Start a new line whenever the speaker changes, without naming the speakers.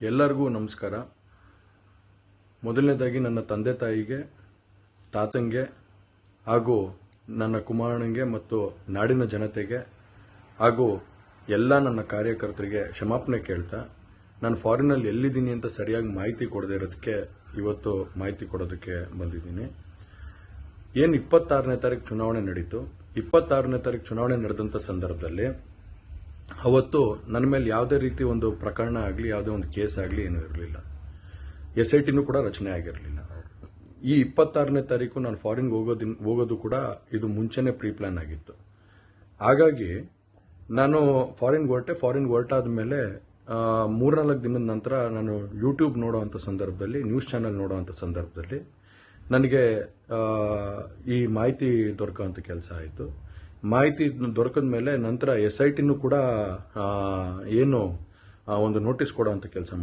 ಎಲ್ಲರಿಗೂ ನಮಸ್ಕಾರ. ಮೊದಲನೇದಾಗಿ ನನ್ನ ತಂದೆ ತಾಯಿಗೆ, ತಾತಂಗೆ ಹಾಗೂ ನನ್ನ ಕುಮಾರನಿಗೆ ಮತ್ತು ನಾಡಿನ ಜನತೆಗೆ ಹಾಗೂ ಎಲ್ಲ ನನ್ನ ಕಾರ್ಯಕರ್ತರಿಗೆ ಕ್ಷಮಾಪಣೆ ಕೇಳ್ತಾ, ನಾನು ಫಾರಿನಲ್ಲಿ ಎಲ್ಲಿದ್ದೀನಿ ಅಂತ ಸರಿಯಾಗಿ ಮಾಹಿತಿ ಕೊಡದೇ ಇರೋದಕ್ಕೆ ಇವತ್ತು ಮಾಹಿತಿ ಕೊಡೋದಕ್ಕೆ ಬಂದಿದ್ದೀನಿ. ಏನು 26ನೇ ತಾರೀಕು ಚುನಾವಣೆ ನಡೀತು. 26ನೇ ತಾರೀಕು ಚುನಾವಣೆ ನಡೆದಂಥ ಸಂದರ್ಭದಲ್ಲಿ ಅವತ್ತು ನನ್ನ ಮೇಲೆ ಯಾವುದೇ ರೀತಿ ಒಂದು ಪ್ರಕರಣ ಆಗಲಿ, ಯಾವುದೇ ಒಂದು ಕೇಸ್ ಆಗಲಿ ಏನೂ ಇರಲಿಲ್ಲ. SITನೂ ಕೂಡ ರಚನೆ ಆಗಿರಲಿಲ್ಲ. ಈ 26ನೇ ತಾರೀಕು ನಾನು ಫಾರಿನ್ಗೆ ಹೋಗೋದು ಕೂಡ ಇದು ಮುಂಚೆನೇ ಪ್ರೀ ಪ್ಲಾನ್ ಆಗಿತ್ತು. ಹಾಗಾಗಿ ನಾನು ಫಾರಿನ್ಗೆ ಹೊರಟಾದ ಮೇಲೆ 3-4 ದಿನದ ನಂತರ ನಾನು ಯೂಟ್ಯೂಬ್ ನೋಡೋವಂಥ ಸಂದರ್ಭದಲ್ಲಿ, ನ್ಯೂಸ್ ಚಾನೆಲ್ ನೋಡೋವಂಥ ಸಂದರ್ಭದಲ್ಲಿ ನನಗೆ ಈ ಮಾಹಿತಿ ದೊರಕುವಂಥ ಕೆಲಸ ಆಯಿತು. ಮಾಹಿತಿ ದೊರಕಿದ ಮೇಲೆ ನಂತರ SITನೂ ಕೂಡ ಏನು ಒಂದು ನೋಟಿಸ್ ಕೊಡೋವಂಥ ಕೆಲಸ